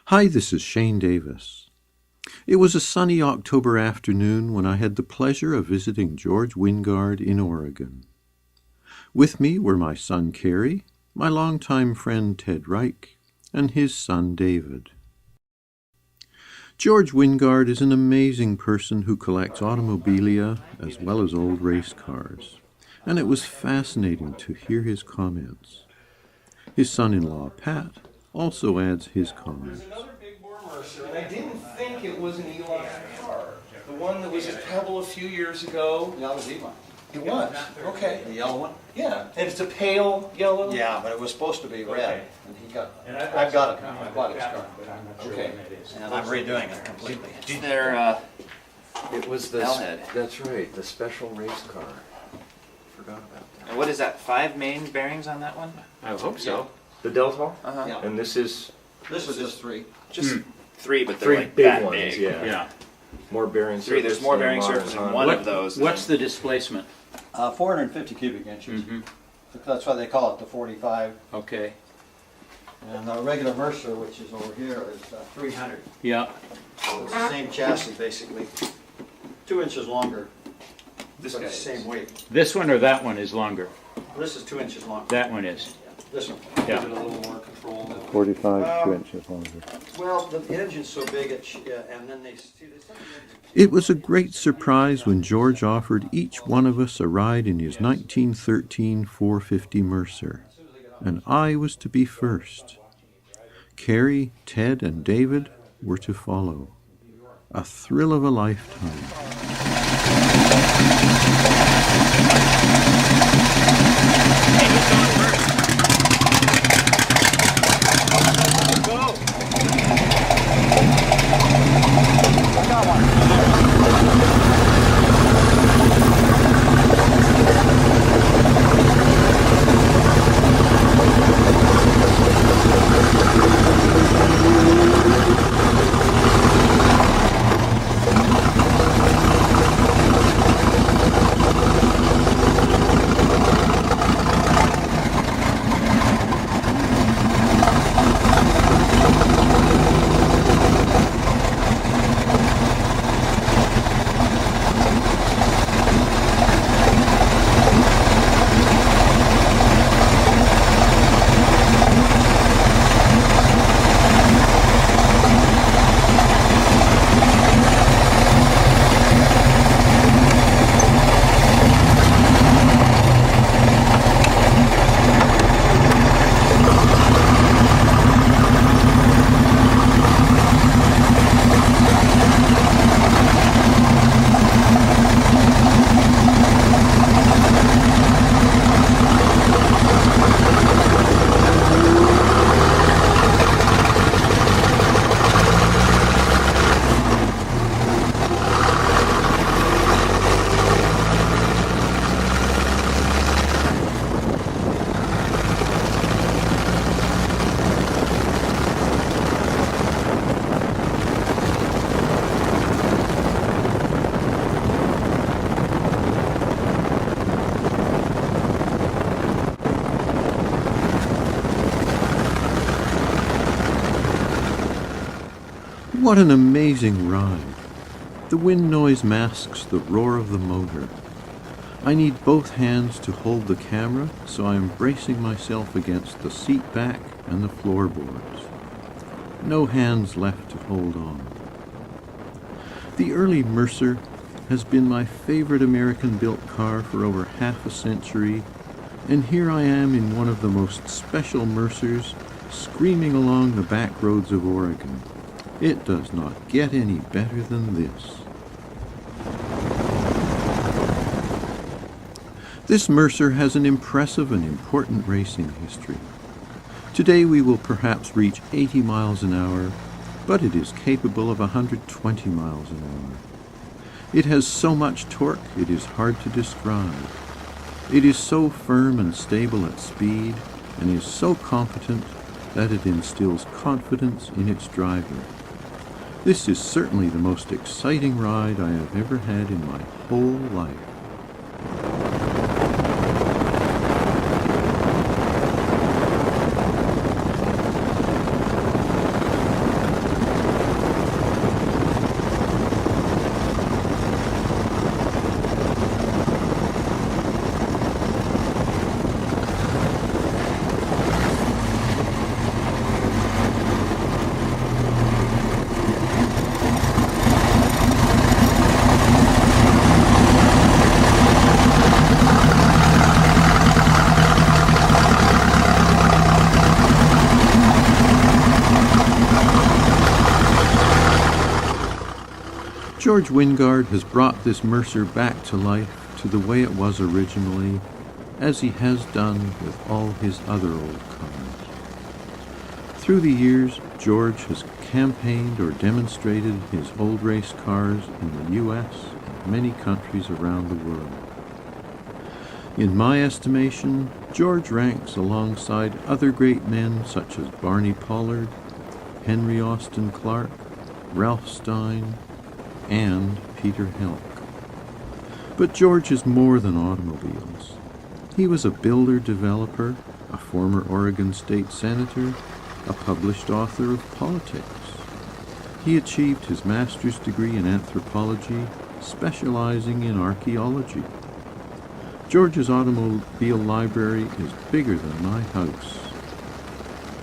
Hi, this is Shane Davis. It was a sunny October afternoon when I had the pleasure of visiting George Wingard in Oregon. With me were my son Kerry, my longtime friend Ted Reich, and his son David. George Wingard is an amazing person who collects automobilia as well as old race cars, and it was fascinating to hear his comments. His son-in-law, Pat, also adds his comments. There's another big bore Mercer, and I didn't think it was an Eli car. The one that was at Pebble a few years ago. Yeah, it was Eli. It was, okay. The yellow one? Yeah, and it's a pale yellow? Yeah, but it was supposed to be red, and he got, And I've got it, I bought his car, but I'm not sure Okay. when that is. and I'm redoing it completely. They're, It was the, L-head. that's right, the special race car. Forgot about that. and what is that, 5 main bearings on that one? I hope so. The Delta? Uh-huh. Yeah. And this is This is just three. Just 3, but they're 3 like big that ones, big. yeah. More bearing 3, there's surface more than bearing modern surface in Honda. one of those. What's than- the displacement? 450 cubic inches. Mm-hmm. That's why they call it the 45. Okay, And the regular Mercer, which is over here, is 300. yeah. So it's the same chassis, basically. 2 inches longer, This but guy the is. same weight. This one or that one is longer? This is 2 inches longer. That one is, This one. Give it yeah. a little more control. 45 2 inches longer. Well, the engine's so big, and then they see this. It was a great surprise when George offered each one of us a ride in his 1913 450 Mercer, and I was to be first. Kerry, Ted, and David were to follow. A thrill of a lifetime. What an amazing ride. The wind noise masks the roar of the motor. I need both hands to hold the camera, so I am bracing myself against the seat back and the floorboards. No hands left to hold on. The early Mercer has been my favorite American-built car for over half a century, and here I am in one of the most special Mercers, screaming along the back roads of Oregon. It does not get any better than this. This Mercer has an impressive and important racing history. Today we will perhaps reach 80 miles an hour, but it is capable of 120 miles an hour. It has so much torque it is hard to describe. It is so firm and stable at speed, and is so competent that it instills confidence in its driver. This is certainly the most exciting ride I have ever had in my whole life. George Wingard has brought this Mercer back to life to the way it was originally, as he has done with all his other old cars. Through the years, George has campaigned or demonstrated his old race cars in the U.S. and many countries around the world. In my estimation, George ranks alongside other great men such as Barney Pollard, Henry Austin Clark, Ralph Stein, and Peter Helk. But George is more than automobiles. He was a builder-developer, a former Oregon State Senator, a published author of politics. He achieved his master's degree in anthropology, specializing in archaeology. George's automobile library is bigger than my house.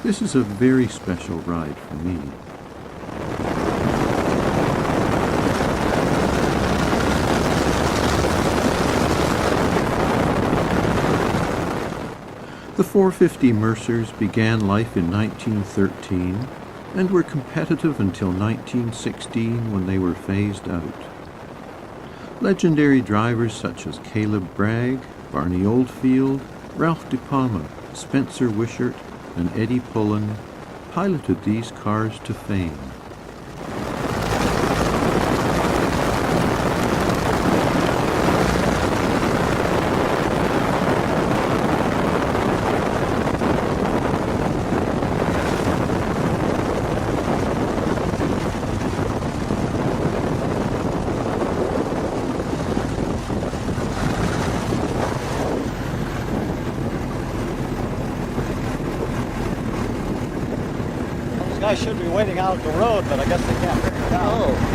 This is a very special ride for me. The 450 Mercers began life in 1913 and were competitive until 1916 when they were phased out. Legendary drivers such as Caleb Bragg, Barney Oldfield, Ralph De Palma, Spencer Wishart, and Eddie Pullen piloted these cars to fame. Guys should be waiting out the road, but I guess they can't figure it out.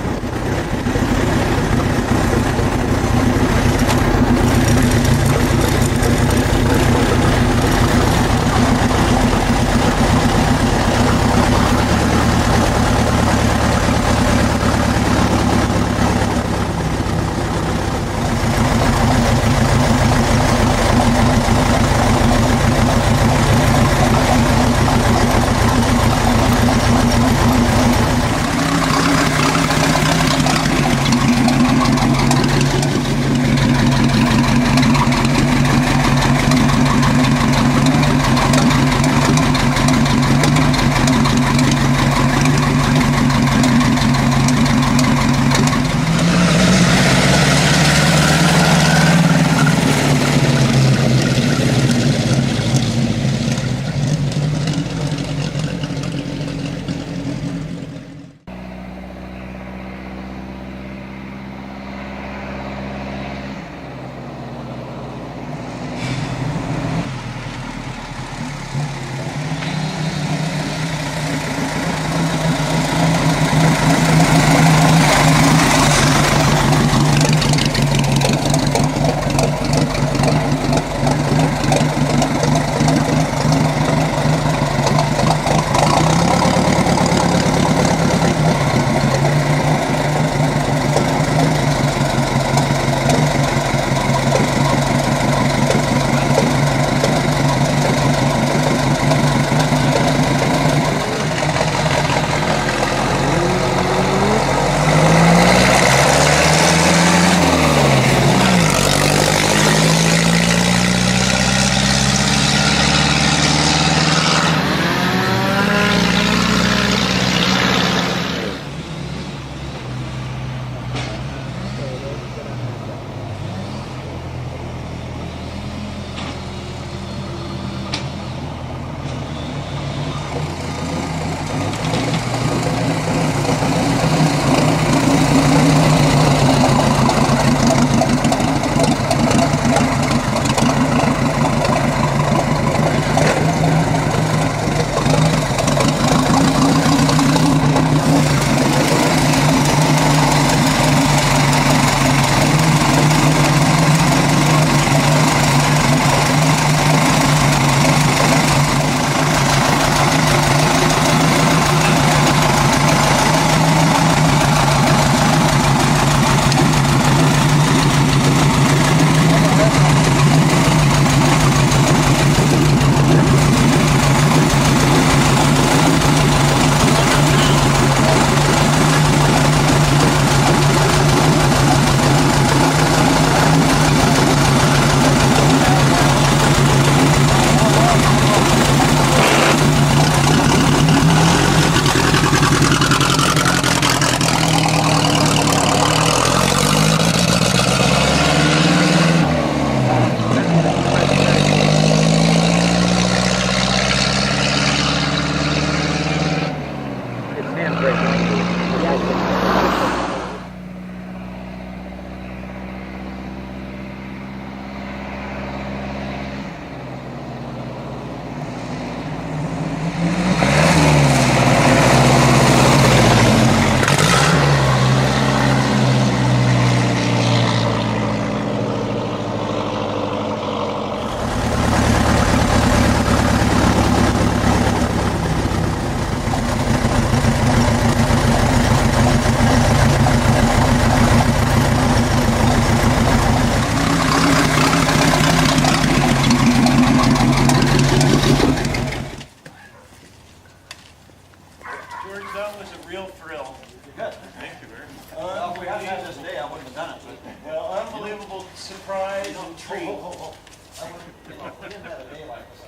George, that was a real thrill. Thank you very much. Well, if we hadn't had this day, I wouldn't have done it. Well, unbelievable surprise and treat. We didn't have a day like this.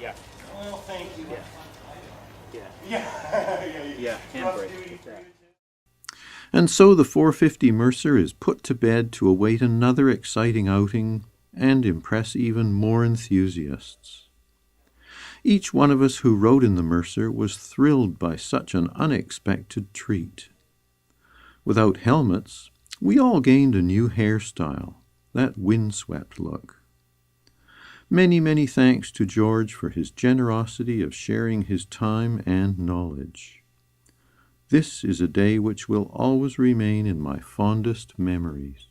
Yeah. Well, thank you. Yeah. Yeah. Yeah, Rough handbrake. duty for you too. And so the 450 Mercer is put to bed to await another exciting outing and impress even more enthusiasts. Each one of us who rode in the Mercer was thrilled by such an unexpected treat. Without helmets, we all gained a new hairstyle, that windswept look. Many, many thanks to George for his generosity of sharing his time and knowledge. This is a day which will always remain in my fondest memories.